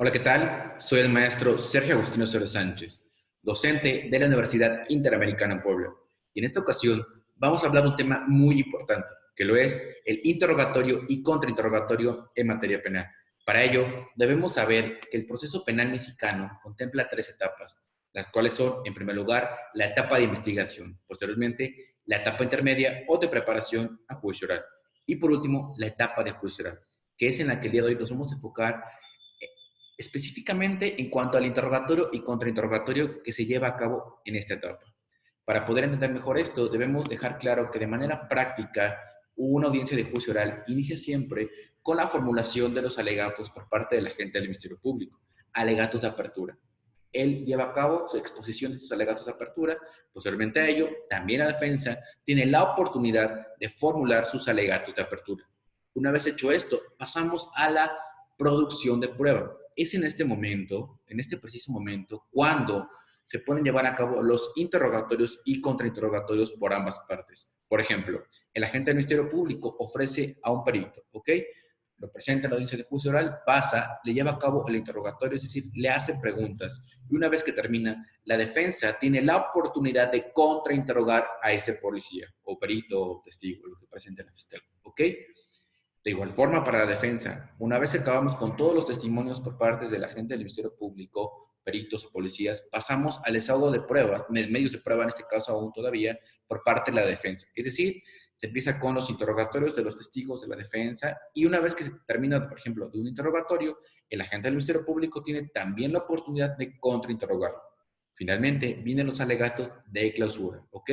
Hola, ¿qué tal? Soy el maestro Sergio Agustino Soros Sánchez, docente de la Universidad Interamericana en Puebla. Y en esta ocasión vamos a hablar de un tema muy importante, que lo es el interrogatorio y contrainterrogatorio en materia penal. Para ello, debemos saber que el proceso penal mexicano contempla tres etapas, las cuales son, en primer lugar, la etapa de investigación, posteriormente, la etapa intermedia o de preparación a juicio oral, y por último, la etapa de juicio oral, que es en la que el día de hoy nos vamos a enfocar específicamente en cuanto al interrogatorio y contrainterrogatorio que se lleva a cabo en esta etapa. Para poder entender mejor esto, debemos dejar claro que de manera práctica, una audiencia de juicio oral inicia siempre con la formulación de los alegatos por parte del agente del Ministerio Público, alegatos de apertura. Él lleva a cabo su exposición de sus alegatos de apertura. Posteriormente a ello, también la defensa tiene la oportunidad de formular sus alegatos de apertura. Una vez hecho esto, pasamos a la producción de prueba. Es en este momento, en este preciso momento, cuando se pueden llevar a cabo los interrogatorios y contrainterrogatorios por ambas partes. Por ejemplo, el agente del Ministerio Público ofrece a un perito, ¿ok? Lo presenta en la audiencia de juicio oral, pasa, le lleva a cabo el interrogatorio, es decir, le hace preguntas. Y una vez que termina, la defensa tiene la oportunidad de contrainterrogar a ese policía, o perito, o testigo, lo que presente la fiscal, ¿ok? De igual forma, para la defensa, una vez que acabamos con todos los testimonios por parte de la gente del Ministerio Público, peritos o policías, pasamos al desahogo de pruebas, medios de prueba en este caso aún todavía, por parte de la defensa. Es decir, se empieza con los interrogatorios de los testigos de la defensa y una vez que se termina, por ejemplo, de un interrogatorio, el agente del Ministerio Público tiene también la oportunidad de contrainterrogarlo. Finalmente, vienen los alegatos de clausura, ¿ok?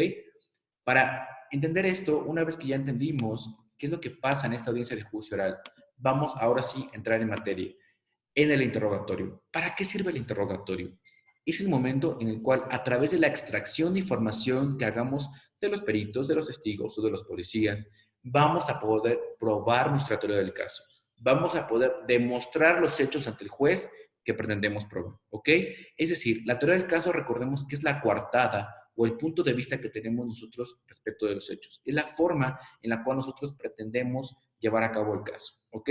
Para entender esto, una vez que ya entendimos qué es lo que pasa en esta audiencia de juicio oral, vamos ahora sí a entrar en materia, en el interrogatorio. ¿Para qué sirve el interrogatorio? Es el momento en el cual, a través de la extracción de información que hagamos de los peritos, de los testigos o de los policías, vamos a poder probar nuestra teoría del caso. Vamos a poder demostrar los hechos ante el juez que pretendemos probar, ¿ok? Es decir, la teoría del caso, recordemos que es la coartada o el punto de vista que tenemos nosotros respecto de los hechos. Es la forma en la cual nosotros pretendemos llevar a cabo el caso, ¿ok?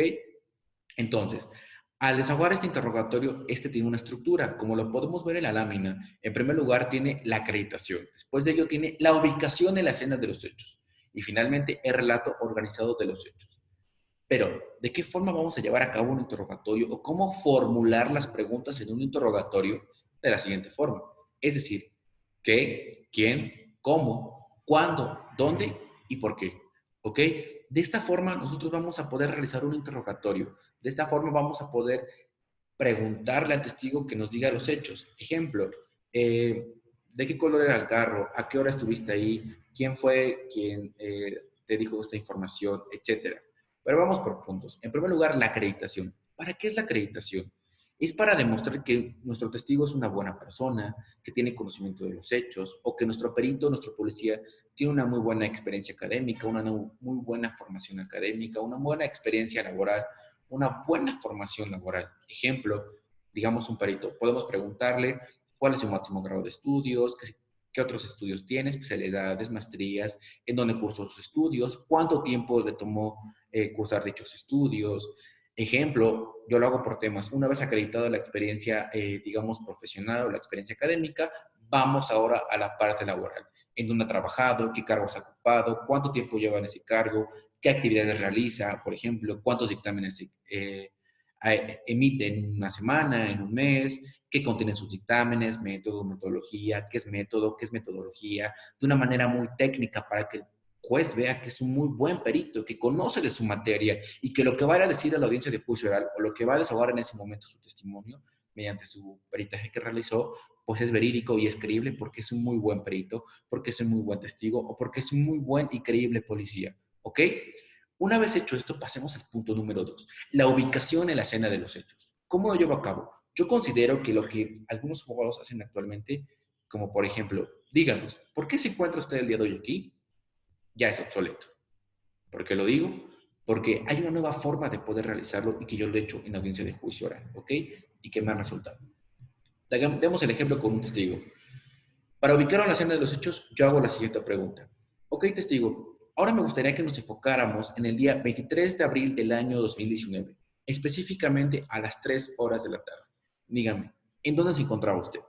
Entonces, al desahogar este interrogatorio, este tiene una estructura, como lo podemos ver en la lámina. En primer lugar, tiene la acreditación. Después de ello, tiene la ubicación en la escena de los hechos. Y finalmente, el relato organizado de los hechos. Pero, ¿de qué forma vamos a llevar a cabo un interrogatorio o cómo formular las preguntas en un interrogatorio? De la siguiente forma. Es decir, ¿qué, quién, cómo, cuándo, dónde y por qué? ¿Ok? De esta forma nosotros vamos a poder realizar un interrogatorio. De esta forma vamos a poder preguntarle al testigo que nos diga los hechos. Ejemplo, ¿de qué color era el carro? ¿A qué hora estuviste ahí? ¿Quién fue quien te dijo esta información? Etcétera. Pero vamos por puntos. En primer lugar, la acreditación. ¿Para qué es la acreditación? Es para demostrar que nuestro testigo es una buena persona, que tiene conocimiento de los hechos, o que nuestro perito, nuestro policía, tiene una muy buena experiencia académica, una muy buena formación académica, una buena experiencia laboral, una buena formación laboral. Ejemplo, digamos un perito, podemos preguntarle cuál es su máximo grado de estudios, qué otros estudios tiene, especialidades, maestrías, en dónde cursó sus estudios, cuánto tiempo le tomó cursar dichos estudios. Ejemplo, yo lo hago por temas. Una vez acreditada la experiencia, digamos, profesional o la experiencia académica, vamos ahora a la parte laboral. En dónde ha trabajado, qué cargos ha ocupado, cuánto tiempo lleva en ese cargo, qué actividades realiza, por ejemplo, cuántos dictámenes emite en una semana, en un mes, qué contienen sus dictámenes, método, metodología, qué es método, qué es metodología, de una manera muy técnica para que el juez vea que es un muy buen perito, que conoce de su materia y que lo que vaya a decir a la audiencia de juicio oral o lo que va a desahogar en ese momento su testimonio mediante su peritaje que realizó, pues es verídico y es creíble porque es un muy buen perito, porque es un muy buen testigo o porque es un muy buen y creíble policía. ¿Ok? Una vez hecho esto, pasemos al punto número 2, la ubicación en la escena de los hechos. ¿Cómo lo llevo a cabo? Yo considero que lo que algunos abogados hacen actualmente, como por ejemplo, díganos, ¿por qué se encuentra usted el día de hoy aquí? Ya es obsoleto. ¿Por qué lo digo? Porque hay una nueva forma de poder realizarlo y que yo lo he hecho en audiencia de juicio oral, ¿ok? Y que me ha resultado. Demos el ejemplo con un testigo. Para ubicar a la escena de los hechos, yo hago la siguiente pregunta. Ok, testigo, ahora me gustaría que nos enfocáramos en el día 23 de abril del año 2019, específicamente a las 3 horas de la tarde. Dígame, ¿en dónde se encontraba usted?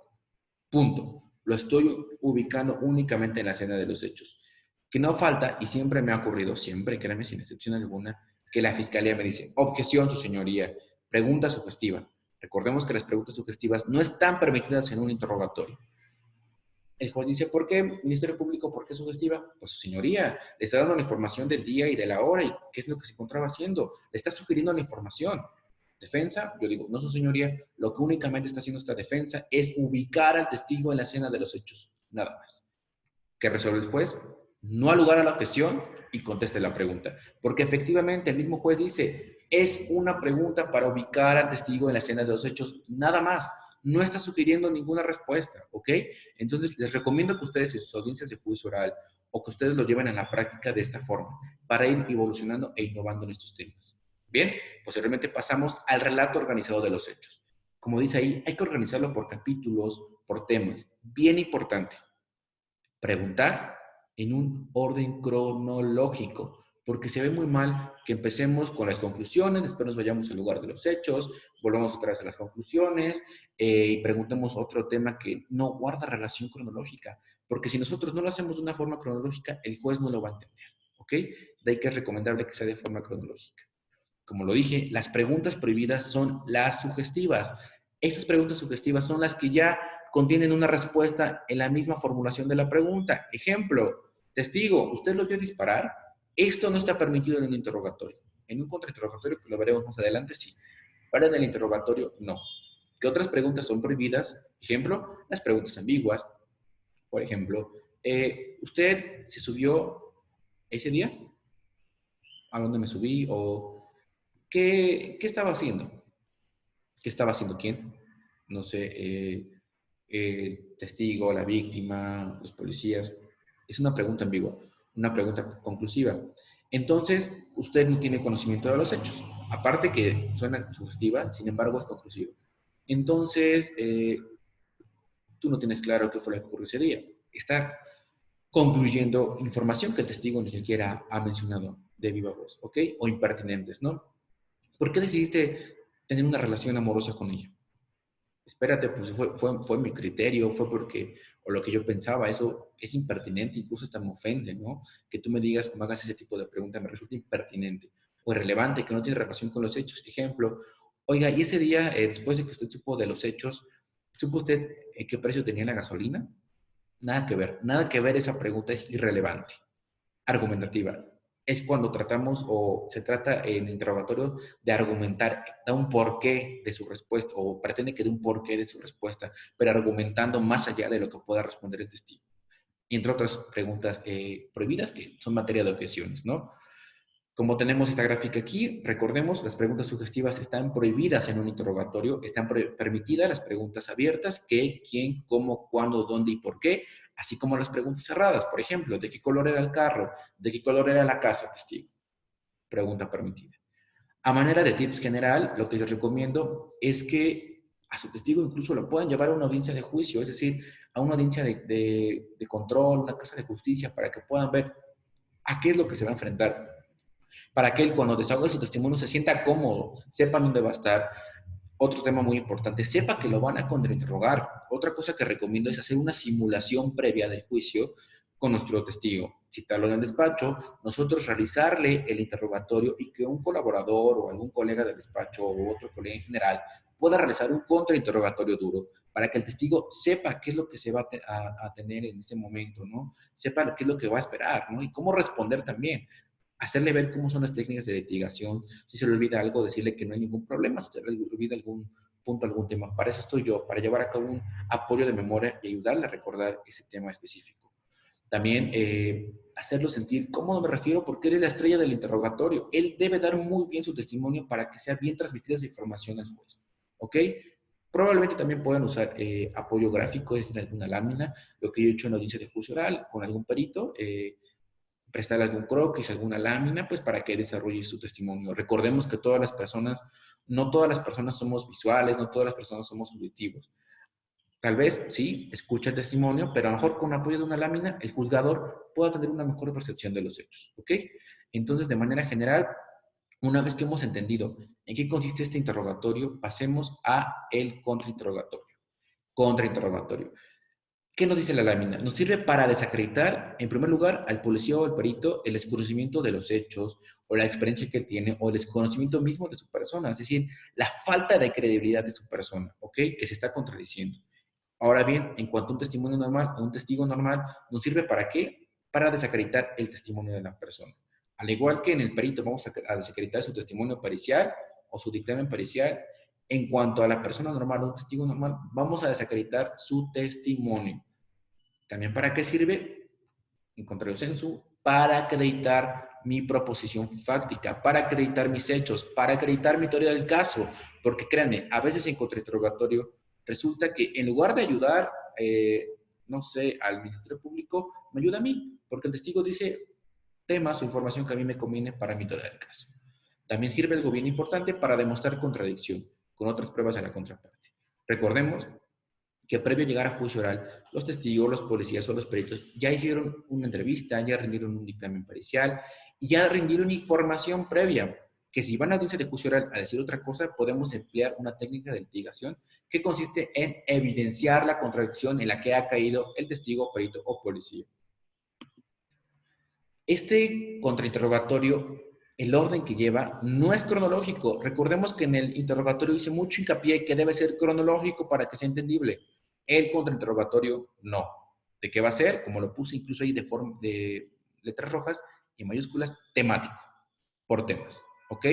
Punto. Lo estoy ubicando únicamente en la escena de los hechos. Que no falta, y siempre me ha ocurrido, siempre, créeme, sin excepción alguna, que la fiscalía me dice, objeción, su señoría, pregunta sugestiva. Recordemos que las preguntas sugestivas no están permitidas en un interrogatorio. El juez dice, ¿por qué, Ministerio Público, por qué sugestiva? Pues, su señoría, le está dando la información del día y de la hora y qué es lo que se encontraba haciendo. Le está sugiriendo la información. Defensa, yo digo, no, su señoría, lo que únicamente está haciendo esta defensa es ubicar al testigo en la escena de los hechos, nada más. ¿Qué resuelve el juez? No al lugar a la objeción y conteste la pregunta. Porque efectivamente el mismo juez dice, es una pregunta para ubicar al testigo en la escena de los hechos, nada más. No está sugiriendo ninguna respuesta, ¿ok? Entonces, les recomiendo que ustedes en sus audiencias de juicio oral o que ustedes lo lleven a la práctica de esta forma para ir evolucionando e innovando en estos temas. Bien, posteriormente pasamos al relato organizado de los hechos. Como dice ahí, hay que organizarlo por capítulos, por temas. Bien importante. Preguntar en un orden cronológico, porque se ve muy mal que empecemos con las conclusiones, después nos vayamos al lugar de los hechos, volvamos otra vez a las conclusiones y preguntemos otro tema que no guarda relación cronológica, porque si nosotros no lo hacemos de una forma cronológica, el juez no lo va a entender, ¿ok? De ahí que es recomendable que sea de forma cronológica. Como lo dije, las preguntas prohibidas son las sugestivas. Estas preguntas sugestivas son las que ya contienen una respuesta en la misma formulación de la pregunta. Ejemplo, testigo, ¿usted lo vio disparar? Esto no está permitido en un interrogatorio. En un contrainterrogatorio, que lo veremos más adelante, sí. Pero en el interrogatorio, no. ¿Qué otras preguntas son prohibidas? Ejemplo, las preguntas ambiguas. Por ejemplo, ¿usted se subió ese día? ¿A dónde me subí? ¿O qué estaba haciendo? ¿Qué estaba haciendo quién? No sé, el testigo, la víctima, los policías. Es una pregunta ambigua, una pregunta conclusiva. Entonces, usted no tiene conocimiento de los hechos. Aparte que suena sugestiva, sin embargo es conclusiva. Entonces, tú no tienes claro qué fue lo que ocurrió ese día. Está concluyendo información que el testigo ni siquiera ha mencionado de viva voz, ¿ok? O impertinentes, ¿no? ¿Por qué decidiste tener una relación amorosa con ella? Espérate, pues fue mi criterio, fue porque, o lo que yo pensaba, eso es impertinente, incluso hasta me ofende, ¿no? Que tú me digas, me hagas ese tipo de pregunta, me resulta impertinente o irrelevante, que no tiene relación con los hechos. Ejemplo, oiga, y ese día, después de que usted supo de los hechos, ¿supo usted qué precio tenía la gasolina? Nada que ver, esa pregunta es irrelevante. Argumentativa. Es cuando tratamos o se trata en el interrogatorio de argumentar, da un porqué de su respuesta o pretende que dé un porqué de su respuesta, pero argumentando más allá de lo que pueda responder el testigo. Y entre otras preguntas prohibidas que son materia de objeciones, ¿no? Como tenemos esta gráfica aquí, recordemos, las preguntas sugestivas están prohibidas en un interrogatorio, están permitidas las preguntas abiertas, qué, quién, cómo, cuándo, dónde y por qué, así como las preguntas cerradas, por ejemplo, ¿de qué color era el carro? ¿De qué color era la casa, testigo? Pregunta permitida. A manera de tips general, lo que les recomiendo es que a su testigo incluso lo puedan llevar a una audiencia de juicio, es decir, a una audiencia de control, una casa de justicia, para que puedan ver a qué es lo que se va a enfrentar, para que él cuando desahogue su testimonio se sienta cómodo, sepa dónde va a estar. Otro tema muy importante, sepa que lo van a contrainterrogar. Otra cosa que recomiendo es hacer una simulación previa del juicio con nuestro testigo. Citarlo en el despacho, nosotros realizarle el interrogatorio y que un colaborador o algún colega del despacho o otro colega en general pueda realizar un contrainterrogatorio duro para que el testigo sepa qué es lo que se va a tener en ese momento, ¿no? Sepa qué es lo que va a esperar, ¿no? Y cómo responder también, hacerle ver cómo son las técnicas de litigación, si se le olvida algo, decirle que no hay ningún problema, si se le olvida algún punto, algún tema. Para eso estoy yo, para llevar a cabo un apoyo de memoria y ayudarle a recordar ese tema específico. También hacerlo sentir cómo me refiero, porque él es la estrella del interrogatorio. Él debe dar muy bien su testimonio para que sea bien transmitida esa información al juez. ¿Ok? Probablemente también puedan usar apoyo gráfico, es decir, alguna lámina, lo que yo he hecho en la audiencia de juicio oral con algún perito, prestar algún croquis, alguna lámina, pues para que desarrolle su testimonio. Recordemos que todas las personas, no todas las personas somos visuales, no todas las personas somos auditivos. Tal vez, sí, escucha el testimonio, pero a lo mejor con apoyo de una lámina, el juzgador pueda tener una mejor percepción de los hechos, ¿ok? Entonces, de manera general, Una vez que hemos entendido en qué consiste este interrogatorio, pasemos a el contrainterrogatorio. Contrainterrogatorio. ¿Qué nos dice la lámina? Nos sirve para desacreditar, en primer lugar, al policía o al perito el desconocimiento de los hechos o la experiencia que él tiene o el desconocimiento mismo de su persona, es decir, la falta de credibilidad de su persona, ¿ok? Que se está contradiciendo. Ahora bien, en cuanto a un testimonio normal o un testigo normal, ¿nos sirve para qué? Para desacreditar el testimonio de la persona. Al igual que en el perito vamos a desacreditar su testimonio pericial o su dictamen pericial, en cuanto a la persona normal o un testigo normal, vamos a desacreditar su testimonio. ¿También para qué sirve? En contrario sensu, para acreditar mi proposición fáctica, para acreditar mis hechos, para acreditar mi teoría del caso. Porque créanme, a veces en contrainterrogatorio resulta que en lugar de ayudar, no sé, al Ministerio Público, me ayuda a mí, porque el testigo dice temas o información que a mí me conviene para mi teoría del caso. También sirve algo bien importante para demostrar contradicción con otras pruebas de la contraparte. Recordemos que previo a llegar a juicio oral, los testigos, los policías o los peritos ya hicieron una entrevista, ya rindieron un dictamen pericial y ya rindieron información previa, que si van a audiencia de juicio oral a decir otra cosa, podemos emplear una técnica de litigación que consiste en evidenciar la contradicción en la que ha caído el testigo, perito o policía. Este contrainterrogatorio, el orden que lleva, no es cronológico. Recordemos que en el interrogatorio hice mucho hincapié que debe ser cronológico para que sea entendible. El contrainterrogatorio, no. ¿De qué va a ser? Como lo puse incluso ahí de letras rojas y mayúsculas, temático, por temas. ¿Ok?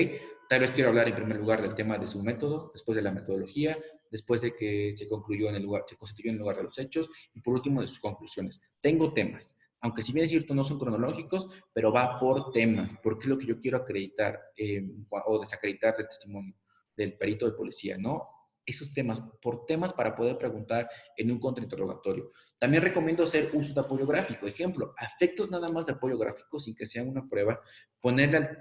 Tal vez quiero hablar en primer lugar del tema de su método, después de la metodología, después de que se concluyó en el lugar, se constituyó en el lugar de los hechos y por último de sus conclusiones. Tengo temas, aunque si bien es cierto no son cronológicos, pero va por temas, porque es lo que yo quiero acreditar o desacreditar del testimonio del perito de policía, ¿no? Esos temas, por temas para poder preguntar en un contrainterrogatorio. También recomiendo hacer uso de apoyo gráfico. Ejemplo, efectos nada más de apoyo gráfico sin que sea una prueba, ponerle al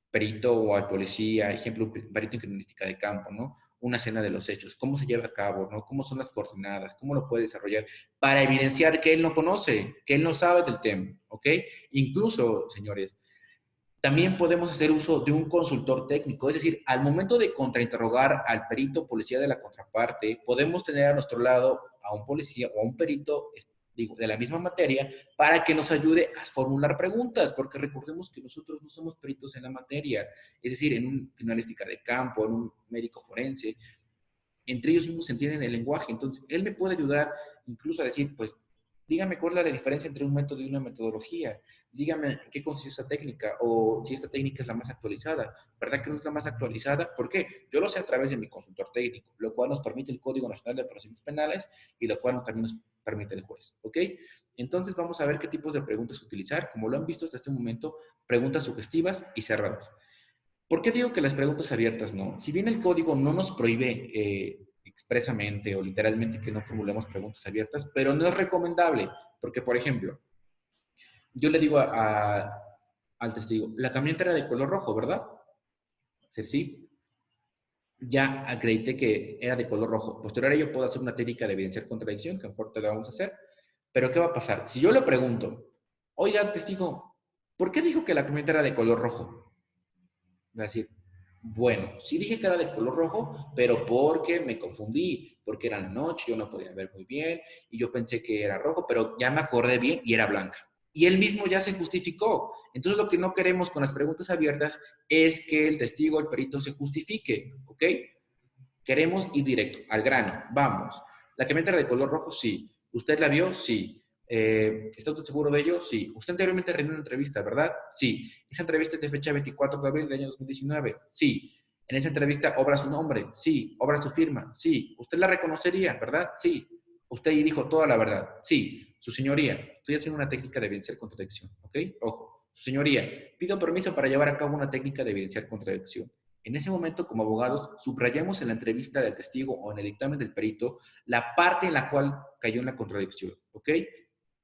perito o al policía, ejemplo, perito en criminalística de campo, ¿no? Una escena de los hechos, cómo se lleva a cabo, ¿no? Cómo son las coordenadas, cómo lo puede desarrollar, para evidenciar que él no conoce, que él no sabe del tema, ¿ok? Incluso, señores, también podemos hacer uso de un consultor técnico, es decir, al momento de contrainterrogar al perito policía de la contraparte, podemos tener a nuestro lado a un policía o a un perito digo, de la misma materia para que nos ayude a formular preguntas, porque recordemos que nosotros no somos peritos en la materia, es decir, en una criminalística de campo, en un médico forense, entre ellos mismos se entienden el lenguaje. Entonces, él me puede ayudar incluso a decir, pues, dígame cuál es la diferencia entre un método y una metodología. Dígame en qué consiste esta técnica o si esta técnica es la más actualizada. ¿Verdad que no es la más actualizada? ¿Por qué? Yo lo sé a través de mi consultor técnico, lo cual nos permite el Código Nacional de Procedimientos Penales y lo cual también nos permite el juez. ¿Ok? Entonces vamos a ver qué tipos de preguntas utilizar. Como lo han visto hasta este momento, preguntas sugestivas y cerradas. ¿Por qué digo que las preguntas abiertas no? Si bien el código no nos prohíbe expresamente o literalmente que no formulemos preguntas abiertas, pero no es recomendable, porque por ejemplo, yo le digo al testigo, la camioneta era de color rojo, ¿verdad? Sí, ya acredité que era de color rojo. Posterior a ello puedo hacer una técnica de evidenciar contradicción, que mejor te la vamos a hacer, pero ¿qué va a pasar? Si yo le pregunto, oiga, testigo, ¿por qué dijo que la camioneta era de color rojo? Va a decir, bueno, sí dije que era de color rojo, pero porque me confundí, porque era la noche, yo no podía ver muy bien, y yo pensé que era rojo, pero ya me acordé bien y era blanca. Y él mismo ya se justificó. Entonces lo que no queremos con las preguntas abiertas es que el testigo, el perito, se justifique, ¿ok? Queremos ir directo, al grano, vamos. ¿La camioneta era de color rojo? Sí. ¿Usted la vio? Sí. ¿Está usted seguro de ello? Sí. ¿Usted anteriormente rindió una entrevista, verdad? Sí. ¿Esa entrevista es de fecha 24 de abril del año 2019? Sí. ¿En esa entrevista obra su nombre? Sí. ¿Obra su firma? Sí. ¿Usted la reconocería, verdad? Sí. ¿Usted ahí dijo toda la verdad? Sí. Su señoría, estoy haciendo una técnica de evidenciar contradicción, ¿ok? Ojo. Su señoría, pido permiso para llevar a cabo una técnica de evidenciar contradicción. En ese momento, como abogados, subrayamos en la entrevista del testigo o en el dictamen del perito la parte en la cual cayó en la contradicción, ¿ok?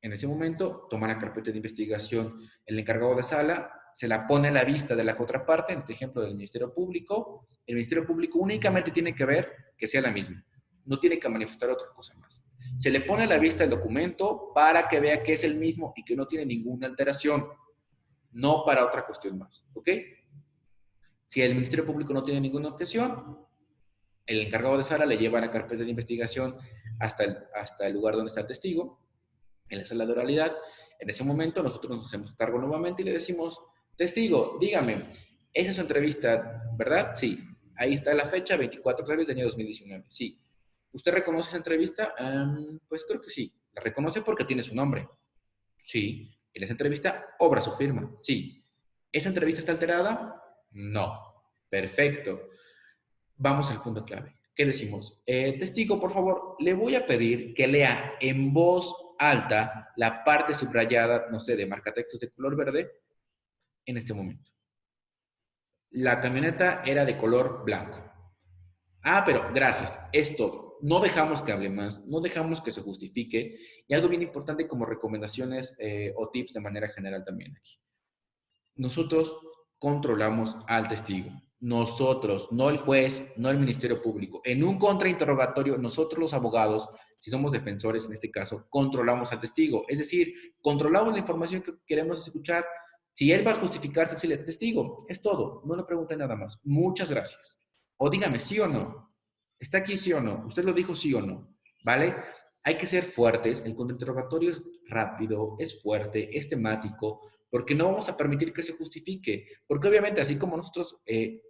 En ese momento, toma la carpeta de investigación el encargado de sala, se la pone a la vista de la contraparte, en este ejemplo del Ministerio Público. El Ministerio Público únicamente tiene que ver que sea la misma, no tiene que manifestar otra cosa más. Se le pone a la vista el documento para que vea que es el mismo y que no tiene ninguna alteración, no para otra cuestión más, ¿ok? Si el Ministerio Público no tiene ninguna objeción, el encargado de sala le lleva la carpeta de investigación hasta el lugar donde está el testigo, en la sala de oralidad. En ese momento nosotros nos hacemos cargo nuevamente y le decimos, testigo, dígame, esa es su entrevista, ¿verdad? Sí. Ahí está la fecha, 24 de abril del año 2019. Sí. ¿Usted reconoce esa entrevista? Pues creo que sí. La reconoce porque tiene su nombre. Sí. En esa entrevista obra su firma. Sí. ¿Esa entrevista está alterada? No. Perfecto. Vamos al punto clave. ¿Qué decimos? Testigo, por favor, le voy a pedir que lea en voz alta la parte subrayada, no sé, de marcatextos de color verde en este momento. La camioneta era de color blanco. Ah, pero gracias, es todo. No dejamos que hable más, no dejamos que se justifique. Y algo bien importante como recomendaciones o tips de manera general también aquí. Nosotros controlamos al testigo. Nosotros, no el juez, no el Ministerio Público. En un contrainterrogatorio, nosotros los abogados, si somos defensores en este caso, controlamos al testigo. Es decir, controlamos la información que queremos escuchar. Si él va a justificarse, si el testigo, es todo. No le pregunte nada más. Muchas gracias. O dígame sí o no. ¿Está aquí sí o no? ¿Usted lo dijo sí o no? ¿Vale? Hay que ser fuertes. El contrainterrogatorio es rápido, es fuerte, es temático, porque no vamos a permitir que se justifique, porque obviamente así como nosotros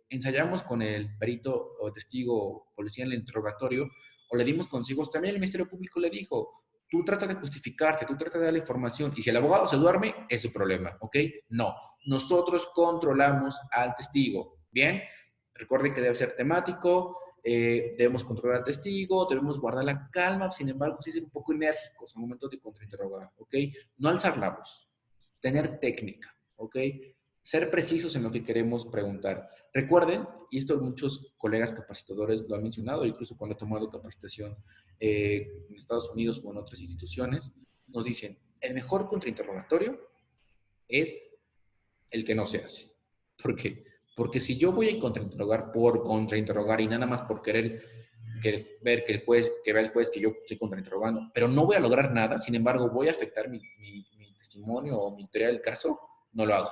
ensayamos con el perito o testigo o policía en el interrogatorio, o le dimos consejos, también el Ministerio Público le dijo, tú trata de justificarte, tú trata de dar la información, y si el abogado se duerme, es su problema, ¿ok? No, nosotros controlamos al testigo, ¿bien? Recuerden que debe ser temático, debemos controlar al testigo, debemos guardar la calma, sin embargo, sí ser un poco enérgicos al momento de contrainterrogar, ¿ok? No alzar la voz, tener técnica, ¿ok? Ser precisos en lo que queremos preguntar. Recuerden, y esto muchos colegas capacitadores lo han mencionado, incluso cuando he tomado capacitación en Estados Unidos o en otras instituciones, nos dicen, el mejor contrainterrogatorio es el que no se hace. ¿Por qué? Porque si yo voy a contrainterrogar por contrainterrogar y nada más por querer ver que el juez, que vea el juez que yo estoy contrainterrogando, pero no voy a lograr nada, sin embargo voy a afectar mi testimonio o mi teoría del caso, no lo hago.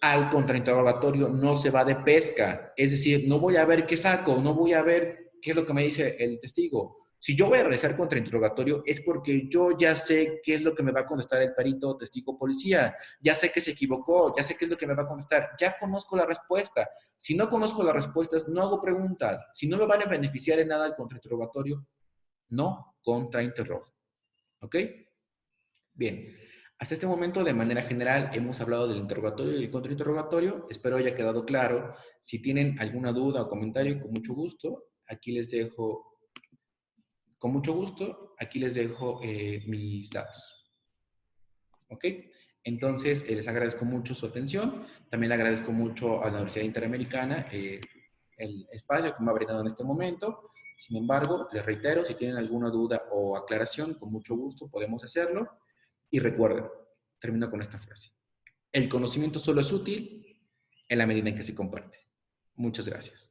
Al contrainterrogatorio no se va de pesca, es decir, no voy a ver qué saco, no voy a ver qué es lo que me dice el testigo. Si yo voy a realizar contrainterrogatorio es porque yo ya sé qué es lo que me va a contestar el perito, testigo, policía, ya sé que se equivocó, ya sé qué es lo que me va a contestar, ya conozco la respuesta. Si no conozco las respuestas, no hago preguntas. Si no me van a beneficiar en nada el contrainterrogatorio, no contrainterrogo. ¿Ok? Bien, hasta este momento, de manera general, hemos hablado del interrogatorio y el contrainterrogatorio. Espero haya quedado claro. Si tienen alguna duda o comentario, con mucho gusto, aquí les dejo, con mucho gusto, aquí les dejo mis datos. ¿Ok? Entonces, les agradezco mucho su atención. También le agradezco mucho a la Universidad Interamericana el espacio que me ha brindado en este momento. Sin embargo, les reitero, si tienen alguna duda o aclaración, con mucho gusto podemos hacerlo. Y recuerden, termino con esta frase. El conocimiento solo es útil en la medida en que se comparte. Muchas gracias.